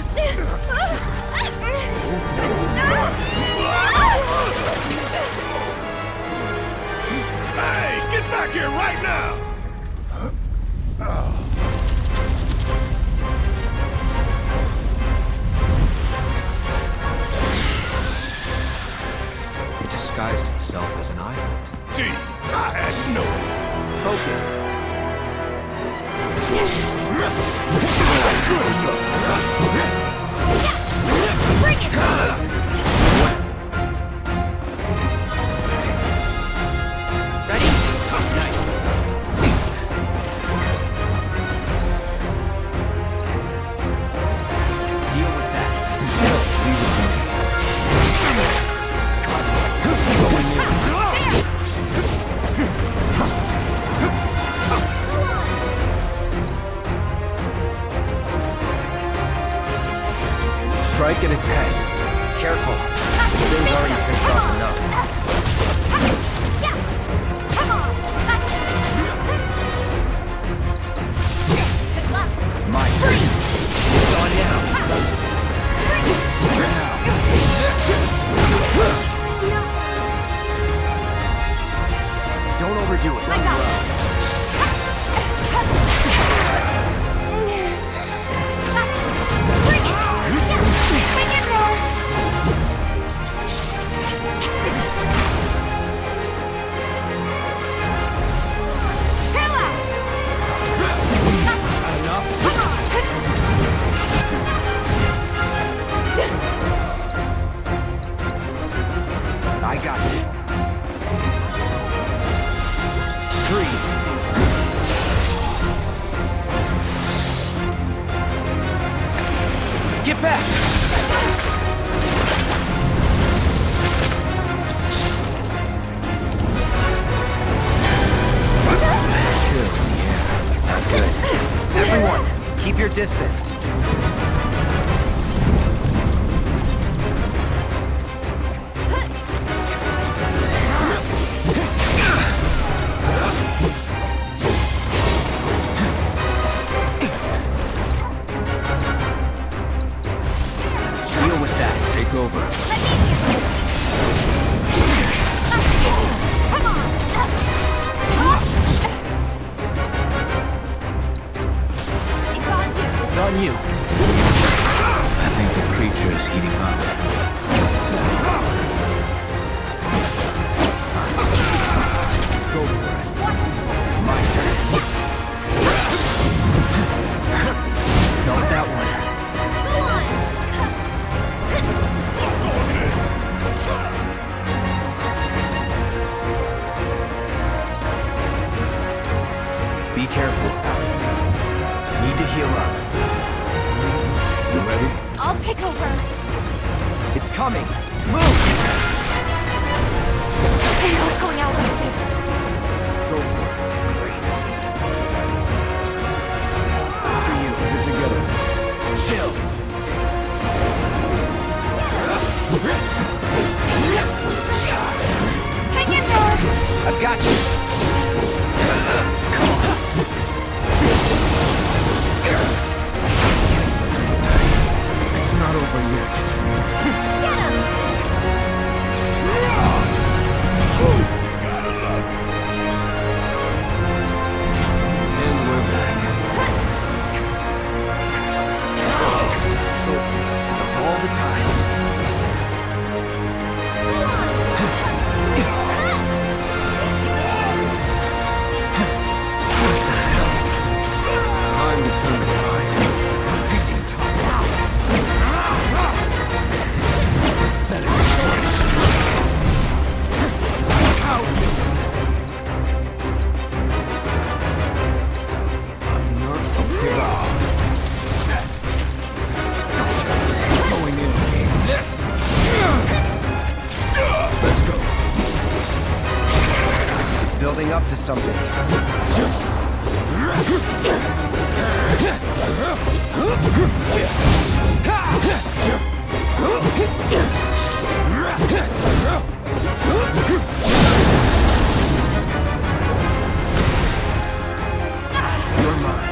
strike at its head. Careful. This thing's already pissed off enough. My turn. It's on now. Don't overdo it. I got it. I got this. Freeze. Get back! Chill in the air. Not good. Everyone, keep your distance. Over. It's on you. I think the creature is heating up. Go for it. My turn. Not that one. Be careful. Need to heal up. You ready? I'll take over. It's coming. Move! I'm not going out like this. Go for it. Great. For you. Get together. Chill. Hang in there. I've got you. Come on. It's not over yet. Get him. And we're back. All the time. Time to turn the tide. Better be going in. Yes. Let's go. It's building up to something. You're mine.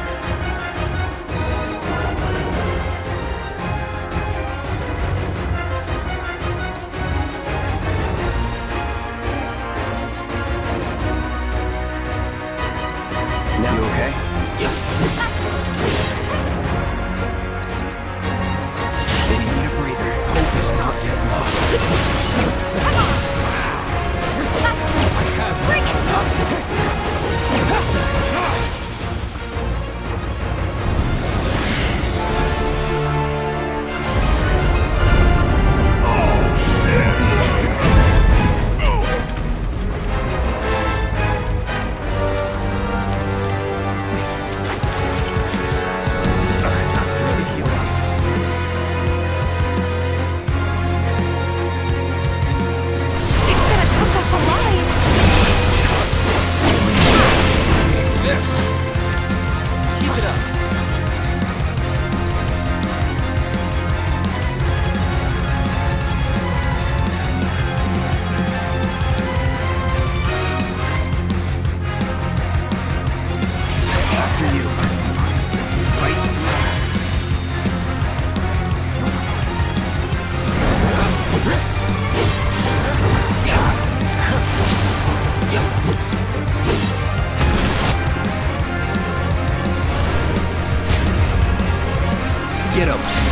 Now, you okay? Yeah. Get him!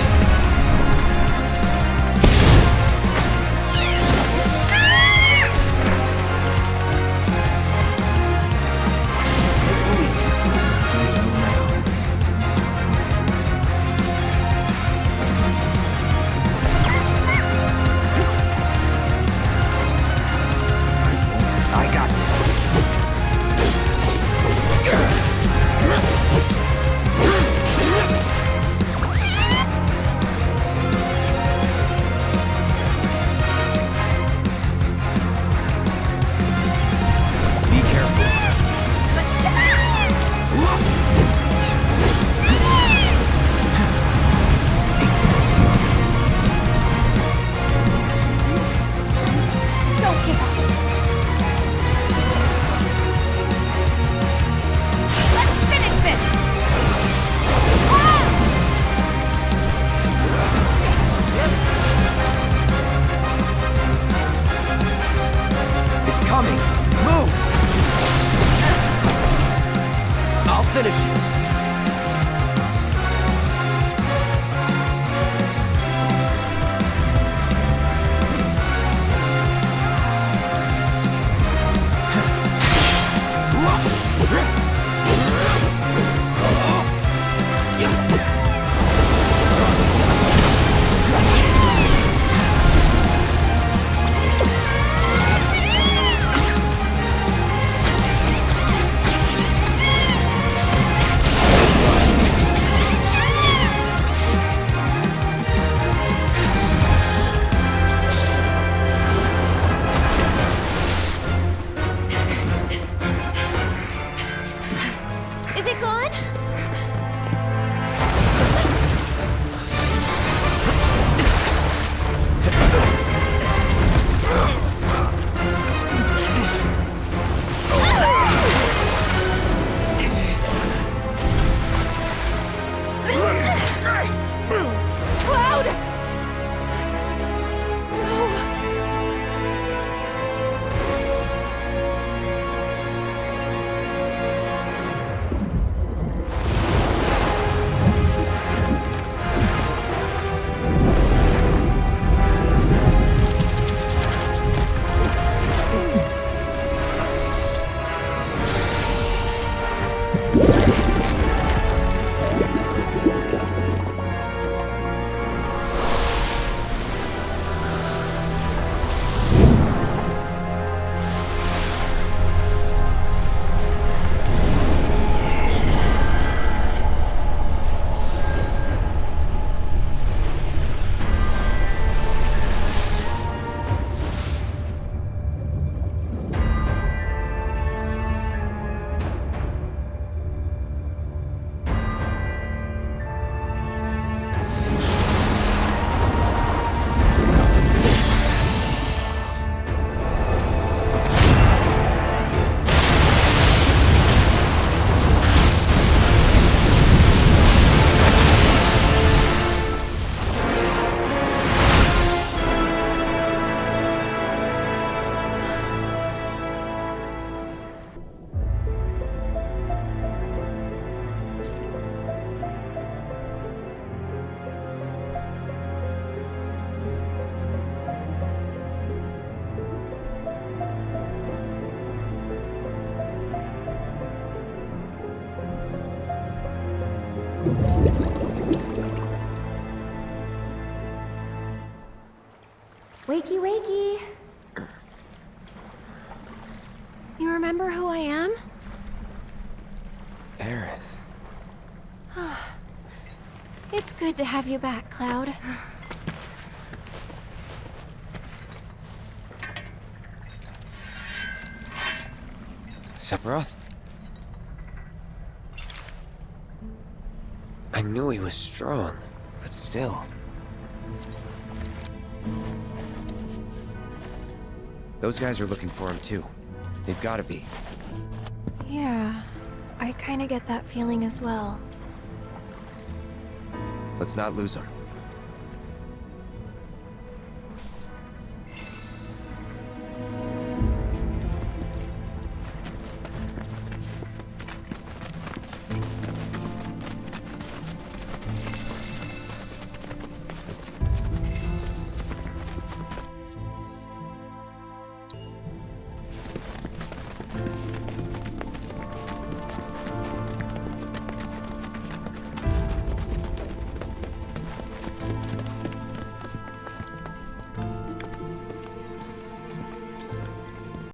Wakey, wakey. You remember who I am? Aerith. It's good to have you back, Cloud. Sephiroth? I knew he was strong, but still. Those guys are looking for him too. They've gotta be. Yeah, I kinda get that feeling as well. Let's not lose him.